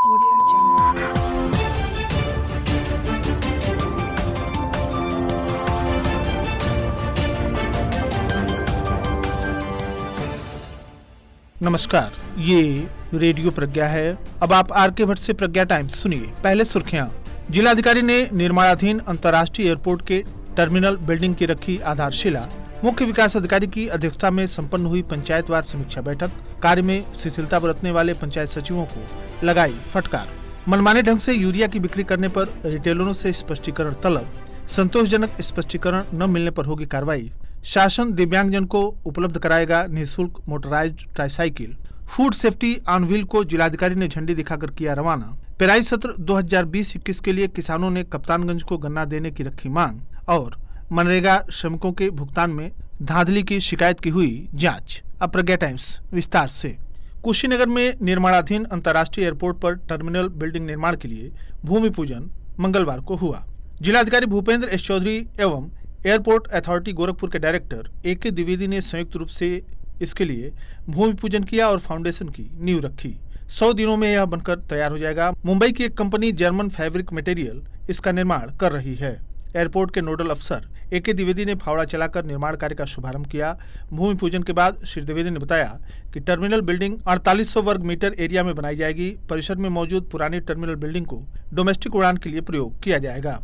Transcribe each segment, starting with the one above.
Audio Jungle. नमस्कार, ये radio प्रज्ञा है। अब आप आर.के. भट्ट से प्रज्ञा टाइम्स सुनिए। पहले सुर्खियां। जिलाधिकारी ने निर्माणाधीन अंतर्राष्ट्रीय एयरपोर्ट के टर्मिनल बिल्डिंग की रखी आधारशिला। मुख्य विकास अधिकारी की अध्यक्षता में संपन्न हुई पंचायतवार समीक्षा बैठक। कार्य में शिथिलता बरतने वाले पंचायत सचिवों को लगाई फटकार। मनमाने ढंग से यूरिया की बिक्री करने पर रिटेलरों से स्पष्टीकरण तलब। संतोषजनक स्पष्टीकरण न मिलने पर होगी कार्रवाई। शासन दिव्यांगजन को उपलब्ध कराएगा निःशुल्क motorised tricycle. Food safety on wheel को जिलाधिकारी ने झंडी दिखाकर किया रवाना। पेराई सत्र 2020-21 के लिए किसानों ने कप्तानगंज को गन्ना देने की रखी मांग। और मनरेगा श्रमिकों के भुगतान में धांधली की शिकायत की हुई जांच। अब प्रज्ञा टाइम्स विस्तार से। कुशीनगर में निर्माणाधीन अंतर्राष्ट्रीय एयरपोर्ट पर टर्मिनल बिल्डिंग निर्माण के लिए भूमि पूजन मंगलवार को हुआ। जिलाधिकारी भूपेंद्र एस चौधरी एवं एयरपोर्ट अथॉरिटी गोरखपुर के डायरेक्टर ए.के. द्विवेदी ने संयुक्त रूप से इसके लिए भूमि पूजन किया और फाउंडेशन की नींव रखी। 100 दिनों में यह बनकर तैयार हो जाएगा। मुंबई की एक कंपनी जर्मन फैब्रिक मटेरियल इसका निर्माण कर रही है। एयरपोर्ट के नोडल अफसर ए.के. द्विवेदी ने फावड़ा चलाकर निर्माण कार्य का शुभारंभ किया। भूमि पूजन के बाद श्री द्विवेदी ने बताया कि टर्मिनल बिल्डिंग 4800 वर्ग मीटर एरिया में बनाई जाएगी। परिसर में मौजूद पुरानी टर्मिनल बिल्डिंग को डोमेस्टिक उड़ान के लिए प्रयोग किया जाएगा।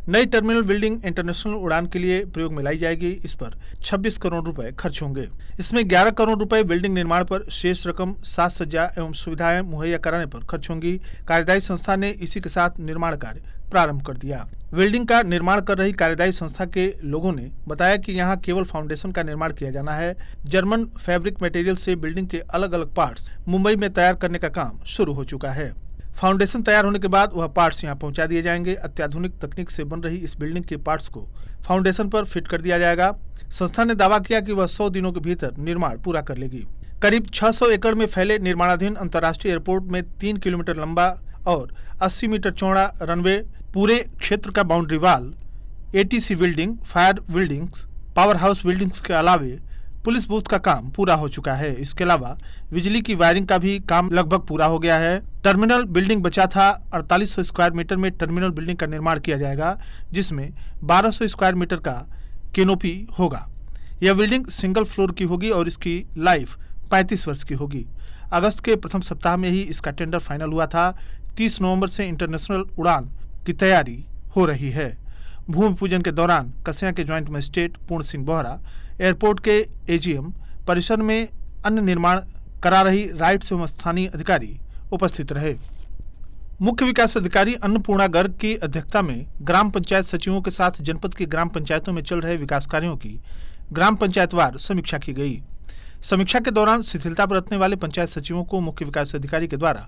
नई टर्मिनल बिल्डिंग इंटरनेशनल उड़ान के लिए प्रयोग में लाई जाएगी। इस पर 26 करोड़ रुपए खर्च होंगे। इसमें 11 करोड़ रुपए बिल्डिंग निर्माण पर, शेष रकम साज सज्जा एवं सुविधाएं मुहैया कराने पर खर्च होंगी। कार्यदायी संस्था ने इसी के साथ निर्माण कार्य प्रारंभ कर दिया। बिल्डिंग का निर्माण कर रही कार्यदायी संस्था के लोगों ने बताया कि यहां केवल फाउंडेशन का निर्माण किया जाना है। जर्मन फैब्रिक मटेरियल से बिल्डिंग के अलग अलग पार्ट्स मुंबई में तैयार करने का काम शुरू हो चुका है। फाउंडेशन तैयार होने के बाद वह पार्ट्स यहां पहुंचा दिए जाएंगे। अत्याधुनिक तकनीक से बन रही इस बिल्डिंग के पार्ट्स को फाउंडेशन पर फिट कर दिया जाएगा। संस्था ने दावा किया कि वह 100 दिनों के भीतर निर्माण पूरा कर लेगी। करीब 600 एकड़ में फैले निर्माणाधीन अंतर्राष्ट्रीय एयरपोर्ट में 3 किलोमीटर लंबा और 80 मीटर चौड़ा रनवे, पूरे क्षेत्र का boundary wall, ATC building, fire buildings, power house buildings के अलावे पुलिस बूथ का काम पूरा हो चुका है। इसके अलावा बिजली की वायरिंग का भी काम लगभग पूरा हो गया है। टर्मिनल बिल्डिंग बचा था। 4800 स्क्वायर मीटर में टर्मिनल बिल्डिंग का निर्माण किया जाएगा, जिसमें 1200 स्क्वायर मीटर का कैनोपी होगा। यह बिल्डिंग सिंगल फ्लोर की होगी और इसकी लाइफ 35 वर्ष की होगी। अगस्त के प्रथम सप्ताह में ही इसका टेंडर फाइनल हुआ था। 30 नवंबर से इंटरनेशनल उड़ान की तैयारी हो रही है। भूमि पूजन के दौरान कसिया के ज्वाइंट मजिस्ट्रेट पूर्ण सिंह बोहरा, एयरपोर्ट के एजीएम, परिसर में अन्य निर्माण करा रही राइट्स एवं स्थानीय अधिकारी उपस्थित रहे। मुख्य विकास अधिकारी अन्नपूर्णा गर्ग की अध्यक्षता में ग्राम पंचायत सचिवों के साथ जनपद की ग्राम पंचायतों में चल रहे विकास कार्यों की ग्राम पंचायतवार समीक्षा की गई। समीक्षा के दौरान शिथिलता बरतने वाले पंचायत सचिवों को मुख्य विकास अधिकारी के द्वारा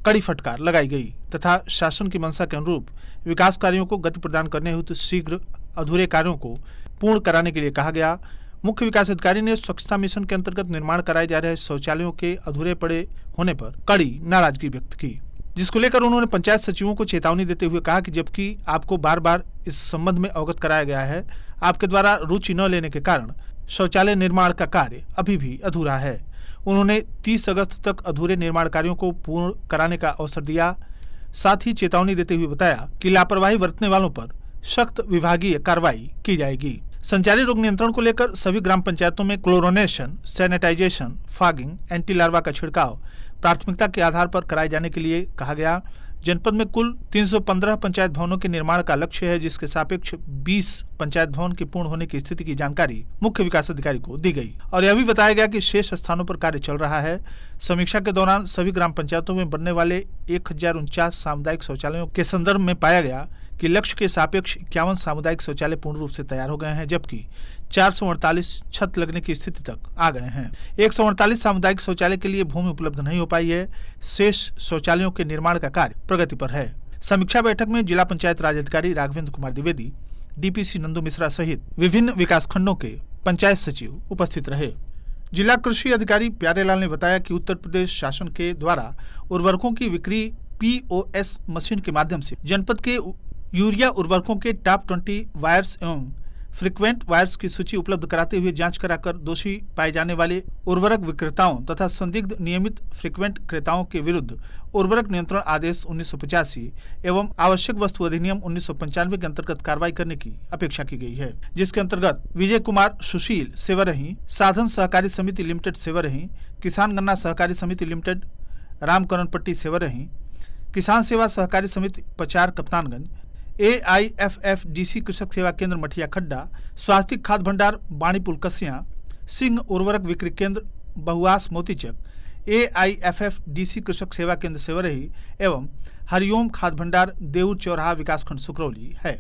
कड़ी फटकार लगाई गई तथा शासन की मंशा के अनुरूप विकास कार्यों को गति प्रदान करने हेतु शीघ्र अधूरे कार्यों को पूर्ण कराने के लिए कहा गया। मुख्य विकास अधिकारी ने स्वच्छता मिशन के अंतर्गत निर्माण कराए जा रहे शौचालयों के अधूरे पड़े होने पर कड़ी नाराजगी व्यक्त की, जिसको लेकर उन्होंने पंचायत सचिवों को चेतावनी देते हुए कहा कि जबकि आपको बार बार इस संबंध में अवगत कराया गया है, आपके द्वारा रुचि न लेने के कारण शौचालय निर्माण का कार्य अभी भी अधूरा है। उन्होंने 30 अगस्त तक अधूरे निर्माण कार्यों को पूर्ण कराने का अवसर दिया। साथ ही चेतावनी देते हुए बताया कि लापरवाही बरतने वालों पर सख्त विभागीय कार्रवाई की जाएगी। संचारी रोग नियंत्रण को लेकर सभी ग्राम पंचायतों में क्लोरोनेशन, सैनिटाइजेशन, फॉगिंग, एंटी लार्वा का छिड़काव प्राथमिकता के आधार पर कराए जाने के लिए कहा गया। जनपद में कुल 315 पंचायत भवनों के निर्माण का लक्ष्य है, जिसके सापेक्ष 20 पंचायत भवन के पूर्ण होने की स्थिति की जानकारी मुख्य विकास अधिकारी को दी गई और यह भी बताया गया कि शेष स्थानों पर कार्य चल रहा है। समीक्षा के दौरान सभी ग्राम पंचायतों में बनने वाले 1049 सामुदायिक शौचालयों के संदर्भ में पाया गया कि लक्ष्य के सापेक्ष 51 सामुदायिक शौचालय पूर्ण रूप से तैयार हो गए हैं, जबकि 448 छत लगने की स्थिति तक आ गए हैं। 148 सामुदायिक शौचालय के लिए भूमि उपलब्ध नहीं हो पाई है। शेष शौचालयों के निर्माण का कार्य प्रगति पर है। समीक्षा बैठक में जिला पंचायत राज अधिकारी राघवेंद्र कुमार द्विवेदी, डीपीसी नंदू मिश्रा सहित विभिन्न विकास खंडों के पंचायत सचिव उपस्थित रहे। जिला कृषि अधिकारी प्यारेलाल ने बताया कि उत्तर प्रदेश शासन के द्वारा उर्वरकों की बिक्री POS मशीन के माध्यम से जनपद के यूरिया उर्वरकों के टॉप 20 वायर्स एवं फ्रीक्वेंट वायर्स की सूची उपलब्ध कराते हुए जांच कराकर दोषी पाए जाने वाले उर्वरक विक्रेताओं तथा संदिग्ध नियमित फ्रीक्वेंट क्रेताओं के विरुद्ध उर्वरक नियंत्रण आदेश 1985 एवं आवश्यक वस्तु अधिनियम 1995 के अंतर्गत कार्रवाई करने की अपेक्षा की गई है, जिसके अंतर्गत विजय कुमार सुशील सेवरही, साधन सहकारी समिति लिमिटेड सेवरही, किसान गन्ना सहकारी समिति लिमिटेड रामकरणपट्टी सेवरही, किसान सेवा सहकारी समिति पचार कप्तानगंज, AIFFDC कृषक सेवा केंद्र मठिया खड्डा, स्वास्तिक खाद भंडार बाणीपुल कसिया, सिंह उर्वरक विक्रय केंद्र बहुआस मोतीचक, AIFFDC कृषक सेवा केंद्र सेवरही एवं हरिओम खाद भंडार देऊर चौराहा विकासखंड सुकरौली है।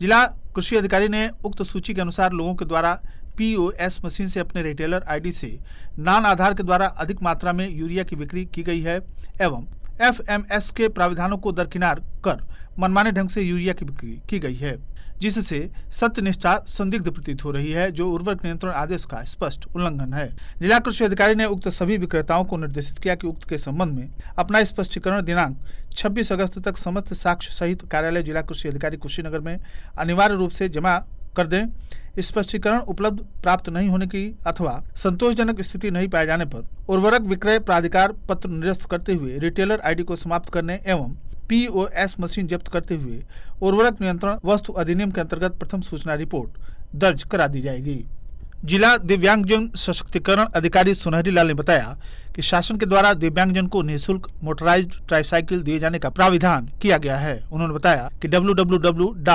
जिला कृषि अधिकारी ने उक्त सूची के अनुसार लोगों के द्वारा POS मशीन से अपने रिटेलर ID से नान आधार के द्वारा अधिक मात्रा में यूरिया की बिक्री की गई है एवं FMS के प्राविधानों को दरकिनार कर मनमाने ढंग से यूरिया की बिक्री की गई है, जिससे सत्यनिष्ठा संदिग्ध प्रतीत हो रही है, जो उर्वरक नियंत्रण आदेश का स्पष्ट उल्लंघन है। जिला कृषि अधिकारी ने उक्त सभी विक्रेताओं को निर्देशित किया कि उक्त के संबंध में अपना स्पष्टीकरण दिनांक 26 अगस्त तक समस्त साक्ष्य सहित कार्यालय जिला कृषि अधिकारी कुशीनगर में अनिवार्य रूप से जमा कर दें। स्पष्टीकरण उपलब्ध प्राप्त नहीं होने की अथवा संतोषजनक स्थिति नहीं पाए जाने पर उर्वरक विक्रय प्राधिकार पत्र निरस्त करते हुए रिटेलर ID को समाप्त करने एवं POS मशीन जब्त करते हुए उर्वरक नियंत्रण वस्तु अधिनियम के अंतर्गत प्रथम सूचना रिपोर्ट दर्ज करा दी जाएगी। जिला दिव्यांगजन सशक्तिकरण अधिकारी सुनहरी लाल ने बताया कि शासन के द्वारा दिव्यांगजन को निःशुल्क मोटराइज्ड ट्राईसाइकिल दिए जाने का प्राविधान किया गया है। उन्होंने बताया कि www.hwd.upHQ.in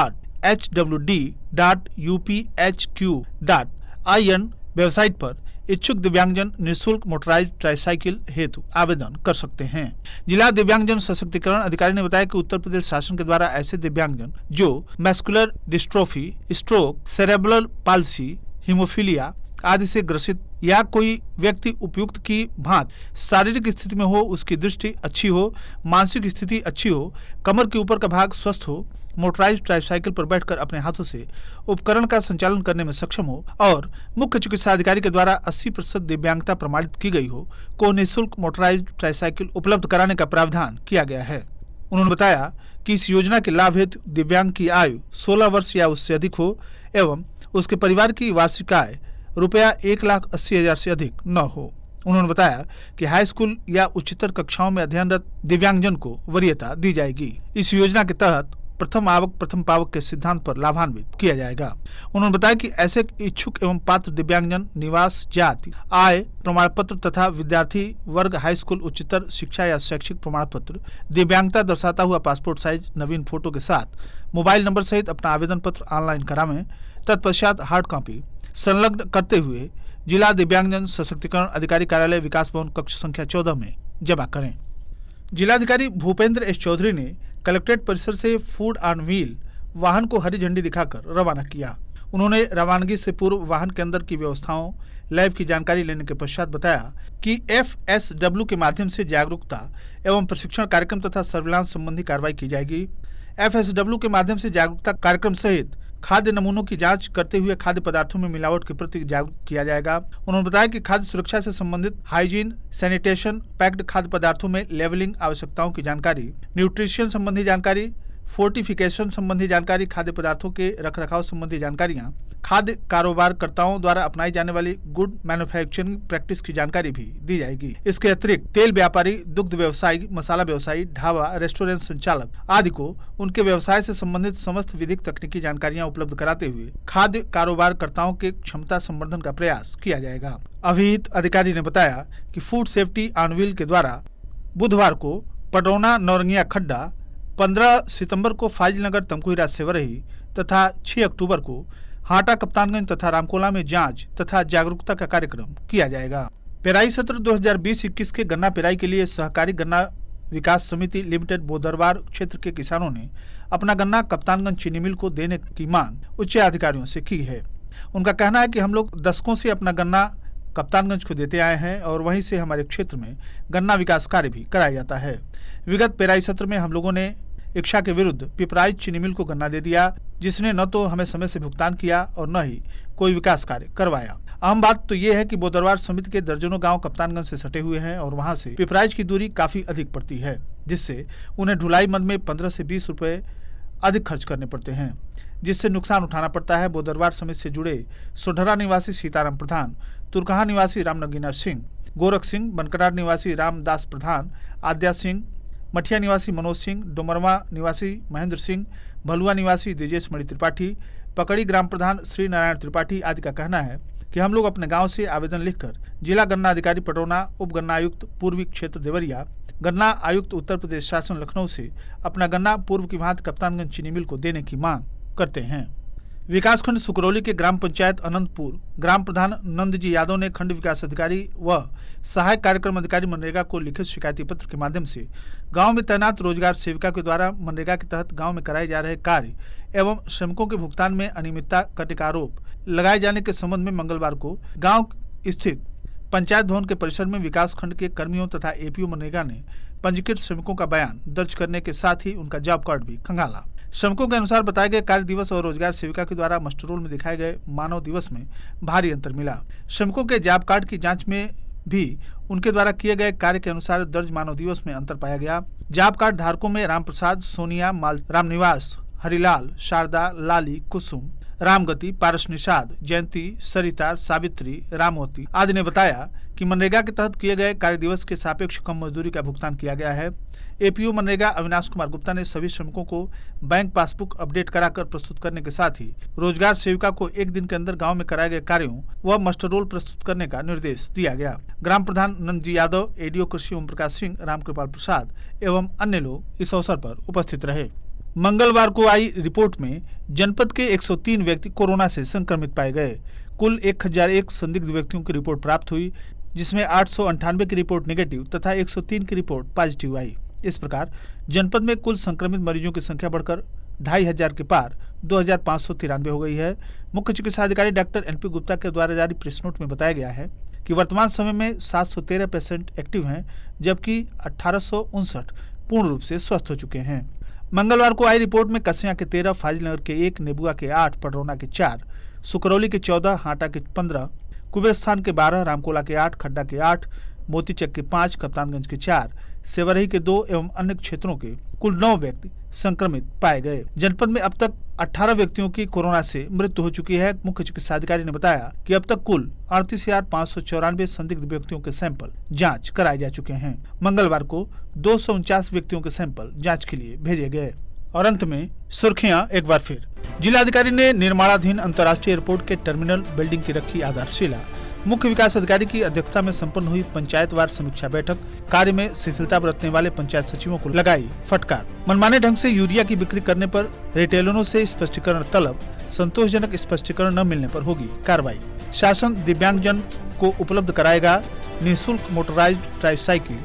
वेबसाइट पर इच्छुक दिव्यांगजन निःशुल्क मोटराइज्ड ट्राईसाइकिल हेतु आवेदन कर सकते हैं। जिला दिव्यांगजन सशक्तिकरण अधिकारी ने बताया कि उत्तर प्रदेश शासन के द्वारा ऐसे दिव्यांगजन जो muscular dystrophy, stroke, cerebral palsy, haemophilia आदि से ग्रसित या कोई व्यक्ति उपयुक्त की भांति शारीरिक स्थिति में हो, उसकी दृष्टि अच्छी हो, मानसिक स्थिति अच्छी हो, कमर के ऊपर का भाग स्वस्थ हो, मोटराइज्ड ट्राईसाइकिल पर बैठकर अपने हाथों से उपकरण का संचालन करने में सक्षम हो और मुख्य चिकित्सा अधिकारी के द्वारा 80% दिव्यांगता प्रमाणित की गई हो, को निःशुल्क मोटराइज्ड ट्राईसाइकिल उपलब्ध कराने का प्रावधान किया गया है। उन्होंने बताया कि इस योजना के लाभ हेतु दिव्यांग की आयु 16 वर्ष या उससे अधिक हो एवं उसके परिवार की वार्षिक आय ₹1,80,000 से अधिक न हो। उन्होंने बताया कि हाई स्कूल या उच्चतर कक्षाओं में अध्ययनरत दिव्यांगजन को वरीयता दी जाएगी। इस योजना के तहत प्रथम आवक प्रथम पावक के सिद्धांत पर लाभान्वित किया जाएगा। उन्होंने बताया कि ऐसे इच्छुक एवं पात्र दिव्यांगजन निवास, जाति, आय प्रमाण पत्र तथा विद्यार्थी वर्ग हाई स्कूल उच्चतर शिक्षा या शैक्षिक प्रमाण पत्र, दिव्यांगता दर्शाता हुआ पासपोर्ट साइज नवीन फोटो के साथ मोबाइल नंबर सहित अपना आवेदन पत्र ऑनलाइन करावें। तत्पश्चात हार्ड कॉपी संलग्न करते हुए जिला दिव्यांगजन सशक्तिकरण अधिकारी कार्यालय विकास भवन कक्ष संख्या 14 में जमा करें। जिलाधिकारी भूपेंद्र एस चौधरी ने कलेक्ट्रेट परिसर से फूड ऑन व्हील वाहन को हरी झंडी दिखाकर रवाना किया। उन्होंने रवानगी से पूर्व वाहन के अंदर की व्यवस्थाओं, लैब की जानकारी लेने के पश्चात बताया कि FSW के माध्यम से जागरूकता एवं प्रशिक्षण कार्यक्रम तथा सर्विलांस संबंधी कार्रवाई की जाएगी। FSW के माध्यम से जागरूकता कार्यक्रम सहित खाद्य नमूनों की जांच करते हुए खाद्य पदार्थों में मिलावट के प्रति जागरूक किया जाएगा। उन्होंने बताया कि खाद्य सुरक्षा से संबंधित हाइजीन, सैनिटेशन, पैक्ड खाद्य पदार्थों में लेवलिंग आवश्यकताओं की जानकारी, न्यूट्रिशन संबंधी जानकारी, फोर्टिफिकेशन संबंधी जानकारी, खाद्य पदार्थों के रखरखाव संबंधी जानकारियां, खाद्य कारोबारकर्ताओं द्वारा अपनाई जाने वाली गुड मैन्युफैक्चरिंग प्रैक्टिस की जानकारी भी दी जाएगी। इसके अतिरिक्त तेल व्यापारी, दुग्ध व्यवसायी, मसाला व्यवसायी, ढाबा, रेस्टोरेंट संचालक आदि को उनके व्यवसाय से संबंधित समस्त विधिक तकनीकी जानकारियां उपलब्ध कराते हुए खाद्य कारोबारकर्ताओं के क्षमता संवर्धन का प्रयास किया जाएगा। अभिहित अधिकारी ने बताया कि फूड सेफ्टी ऑन व्हील के द्वारा बुधवार को पडरौना नौरंगिया खड्डा, 15 सितंबर को फाजिलनगर तमकुहीरा सेवरही तथा 6 अक्टूबर को हाटा कप्तानगंज तथा रामकोला में जांच तथा जागरूकता का कार्यक्रम किया जाएगा। पेराई सत्र 2020-21 के गन्ना पेराई के लिए सहकारी गन्ना विकास समिति लिमिटेड बोदरवार क्षेत्र के किसानों ने अपना गन्ना कप्तानगंज चीनी मिल को देने की मांग उच्च अधिकारियों से की है। उनका कहना है कि हम लोग दशकों से अपना गन्ना कप्तानगंज को देते आए हैं और वहीं से हमारे क्षेत्र में गन्ना विकास कार्य भी कराया जाता है। विगत पेराई सत्र में हम लोगों ने इच्छा के विरुद्ध पिपराइच चीनी मिल को गन्ना दे दिया, जिसने न तो हमें समय से भुगतान किया और न ही कोई विकास कार्य करवाया। अहम बात तो ये है कि बोदरवार समिति के दर्जनों गांव कप्तानगंज से सटे हुए हैं और वहां से पिपराइच की दूरी काफी अधिक पड़ती है, जिससे उन्हें ढुलाई मद में 15 से 20 रुपए अधिक खर्च करने पड़ते हैं, जिससे नुकसान उठाना पड़ता है। बोदरवार समिति से जुड़े सोढरा निवासी सीताराम प्रधान, तुरकहा निवासी रामनगीना सिंह, गोरख सिंह, बनकरार निवासी रामदास प्रधान, आद्या सिंह, मठिया निवासी मनोज सिंह, डोमरवा निवासी महेंद्र सिंह, भलुआ निवासी दिजेश मणि त्रिपाठी, पकड़ी ग्राम प्रधान श्री नारायण त्रिपाठी आदि का कहना है कि हम लोग अपने गांव से आवेदन लिखकर जिला गन्ना अधिकारी पटौना, उप गन्ना आयुक्त पूर्वी क्षेत्र देवरिया, गन्ना आयुक्त उत्तर प्रदेश शासन लखनऊ से अपना गन्ना पूर्व की भांति कप्तानगंज चीनी मिल को देने की मांग करते हैं। विकासखंड सुकरौली के ग्राम पंचायत अनंतपुर ग्राम प्रधान नंदजी यादव ने खंड विकास अधिकारी व सहायक कार्यक्रम अधिकारी मनरेगा को लिखित शिकायती पत्र के माध्यम से गांव में तैनात रोजगार सेविका के द्वारा मनरेगा के तहत गांव में कराए जा रहे कार्य एवं श्रमिकों के भुगतान में अनियमितता करने का आरोप लगाए जाने के संबंध में मंगलवार को गाँव स्थित पंचायत भवन के परिसर में विकास खंड के कर्मियों तथा एपीओ मनरेगा ने पंजीकृत श्रमिकों का बयान दर्ज करने के साथ ही उनका जॉब कार्ड भी खंगाला। श्रमिकों के अनुसार बताए गए कार्य दिवस और रोजगार सेविका के द्वारा मस्टर रोल में दिखाए गए मानव दिवस में भारी अंतर मिला। श्रमिकों के जॉब कार्ड की जांच में भी उनके द्वारा किए गए कार्य के अनुसार दर्ज मानव दिवस में अंतर पाया गया। जॉब कार्ड धारकों में राम प्रसाद, सोनिया, रामनिवास, हरिलाल, शारदा, लाली, कुसुम, रामगति, पारस निषाद, जयंती, सरिता, सावित्री, रामवती आदि ने बताया कि मनरेगा के तहत किए गए कार्य दिवस के सापेक्ष कम मजदूरी का भुगतान किया गया है। एपीओ मनरेगा अविनाश कुमार गुप्ता ने सभी श्रमिकों को बैंक पासबुक अपडेट कराकर प्रस्तुत करने के साथ ही रोजगार सेविका को एक दिन के अंदर गांव में कराए गए कार्यों व मास्टर रोल प्रस्तुत करने का निर्देश दिया गया। ग्राम प्रधान नंदजी यादव, एडीओ कृषि ओम प्रकाश सिंह, रामकृपाल प्रसाद एवं अन्य लोग इस अवसर पर उपस्थित रहे। मंगलवार को आई रिपोर्ट में जनपद के 103 व्यक्ति कोरोना से संक्रमित पाए गए। कुल 1001 संदिग्ध व्यक्तियों की रिपोर्ट प्राप्त हुई, जिसमें 898 की रिपोर्ट नेगेटिव तथा 103 की रिपोर्ट पॉजिटिव आई। इस प्रकार जनपद में कुल संक्रमित मरीजों की संख्या बढ़कर 2500 के पार 2593 हो गई है। मुख्य चिकित्सा अधिकारी डॉक्टर एनपी गुप्ता के द्वारा जारी प्रेस नोट में बताया गया है कि वर्तमान समय में 713 पेशेंट एक्टिव हैं, जबकि 1859 पूर्ण रूप से स्वस्थ हो चुके हैं। मंगलवार को आई रिपोर्ट में कसिया के 13, फाजिलनगर के 1, नेबुआ के 8, पडरौना के 4, सुकरौली के 14, हाटा के 15, कुबेरस्थान के 12, रामकोला के 8, खड्डा के 8, मोतीचक के 5, कप्तानगंज के 4, सेवरही के 2 एवं अन्य क्षेत्रों के कुल 9 व्यक्ति संक्रमित पाए गए। जनपद में अब तक 18 व्यक्तियों की कोरोना से मृत्यु हो चुकी है। मुख्य चिकित्सा अधिकारी ने बताया कि अब तक कुल 38,594 संदिग्ध व्यक्तियों के सैंपल जांच कराए जा चुके हैं। मंगलवार को 249 व्यक्तियों के सैंपल जांच के लिए भेजे गए। और अंत में सुर्खियां एक बार फिर। जिलाधिकारी ने निर्माणाधीन अंतर्राष्ट्रीय एयरपोर्ट के टर्मिनल बिल्डिंग की रखी आधारशिला। मुख्य विकास अधिकारी की अध्यक्षता में संपन्न हुई पंचायतवार समीक्षा बैठक। कार्य में शिथिलता बरतने वाले पंचायत सचिवों को लगाई फटकार। मनमाने ढंग से यूरिया की बिक्री करने पर रिटेलरों से स्पष्टीकरण तलब। संतोषजनक स्पष्टीकरण न मिलने पर होगी कार्रवाई। शासन दिव्यांगजन को उपलब्ध कराएगा निःशुल्क motorised tricycle.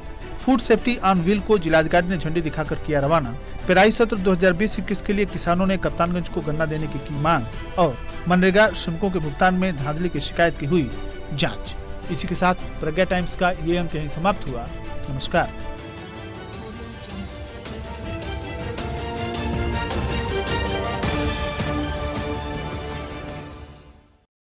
Food safety on wheel को जिलाधिकारी ने झंडी दिखाकर किया रवाना। पेराई सत्र 2020-21 के लिए किसानों ने कप्तानगंज को गन्ना देने की मांग। और मनरेगा श्रमिकों के भुगतान में धांधली की शिकायत की हुई जांच। इसी के साथ प्रज्ञा टाइम्स का ये अंक यहीं समाप्त हुआ। नमस्कार।